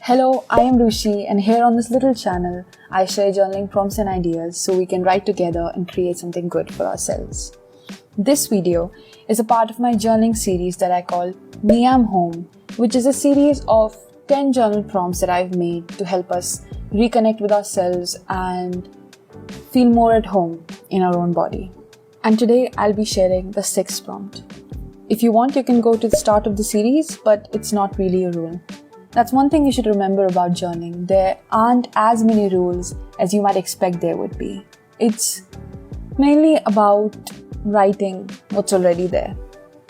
Hello, I am Rushi, and here on this little channel, I share journaling prompts and ideas so we can write together and create something good for ourselves. This video is a part of my journaling series that I call Me I'm Home, which is a series of 10 journal prompts that I've made to help us reconnect with ourselves and feel more at home in our own body. And today I'll be sharing the 6th prompt. If you want, you can go to the start of the series, but it's not really a rule. That's one thing you should remember about journaling. There aren't as many rules as you might expect there would be. It's mainly about writing what's already there.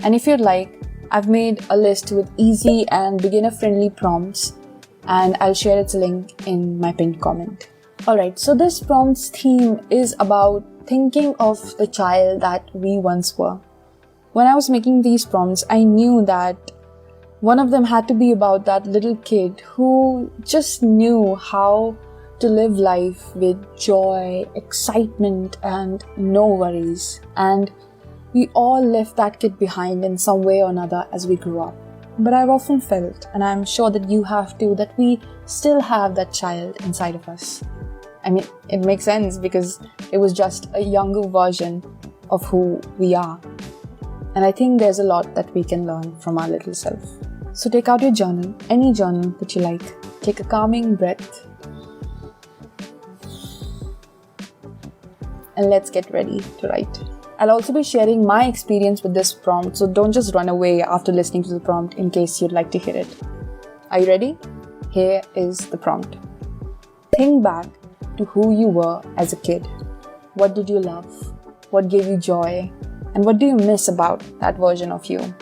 And if you'd like, I've made a list with easy and beginner-friendly prompts, and I'll share its link in my pinned comment. Alright, so this prompt's theme is about thinking of the child that we once were. When I was making these prompts, I knew that one of them had to be about that little kid who just knew how to live life with joy, excitement, and no worries. And we all left that kid behind in some way or another as we grew up. But I've often felt, and I'm sure that you have too, that we still have that child inside of us. I mean, it makes sense because it was just a younger version of who we are. And I think there's a lot that we can learn from our little self. So take out your journal, any journal that you like. Take a calming breath. And let's get ready to write. I'll also be sharing my experience with this prompt, so don't just run away after listening to the prompt in case you'd like to hear it. Are you ready? Here is the prompt. Think back to who you were as a kid. What did you love? What gave you joy? And what do you miss about that version of you?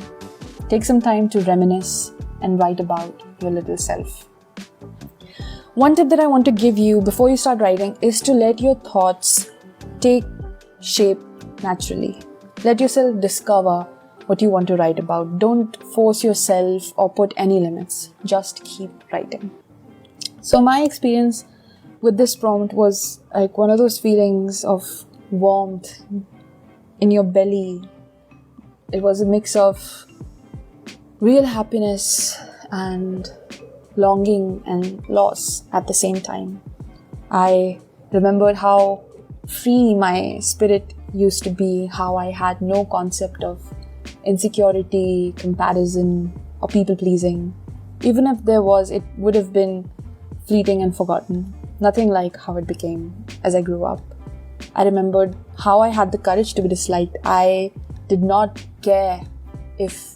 Take some time to reminisce and write about your little self. One tip that I want to give you before you start writing is to let your thoughts take shape naturally. Let yourself discover what you want to write about. Don't force yourself or put any limits. Just keep writing. So my experience with this prompt was like one of those feelings of warmth in your belly. It was a mix of real happiness and longing and loss at the same time. I remembered how free my spirit used to be, how I had no concept of insecurity, comparison, or people-pleasing. Even if there was, it would have been fleeting and forgotten. Nothing like how it became as I grew up. I remembered how I had the courage to be disliked. I did not care if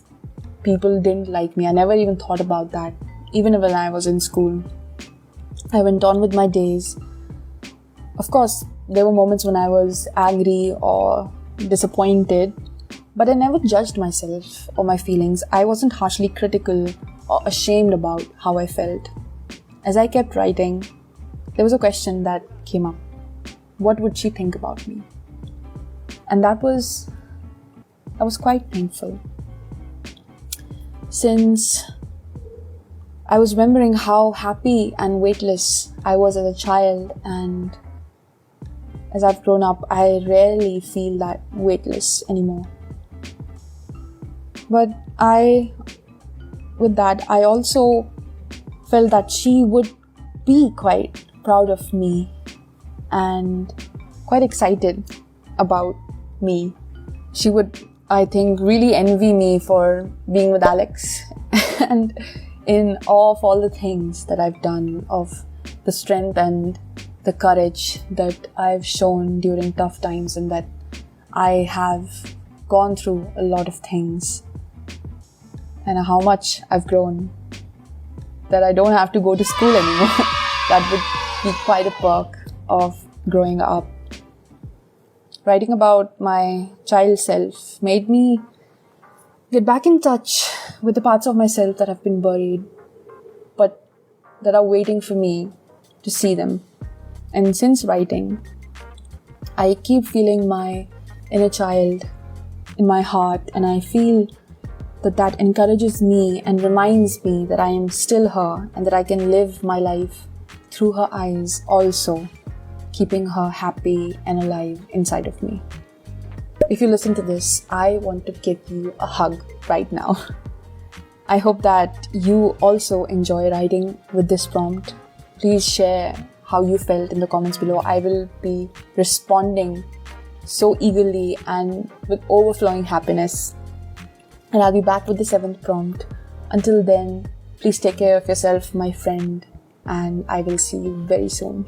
people didn't like me. I never even thought about that, even when I was in school. I went on with my days. Of course, there were moments when I was angry or disappointed, but I never judged myself or my feelings. I wasn't harshly critical or ashamed about how I felt. As I kept writing, there was a question that came up. What would she think about me? And that was quite painful. Since I was remembering how happy and weightless I was as a child, and as I've grown up, I rarely feel that weightless anymore. But with that, I also felt that she would be quite proud of me and quite excited about me. She would, I think, really envy me for being with Alex and in awe of all the things that I've done, of the strength and the courage that I've shown during tough times, and that I have gone through a lot of things, and how much I've grown, that I don't have to go to school anymore. That would be quite a perk of growing up. Writing about my child self made me get back in touch with the parts of myself that have been buried, but that are waiting for me to see them. And since writing, I keep feeling my inner child in my heart, and I feel that encourages me and reminds me that I am still her and that I can live my life through her eyes also, keeping her happy and alive inside of me. If you listen to this, I want to give you a hug right now. I hope that you also enjoy writing with this prompt. Please share how you felt in the comments below. I will be responding so eagerly and with overflowing happiness. And I'll be back with the 7th prompt. Until then, please take care of yourself, my friend, and I will see you very soon.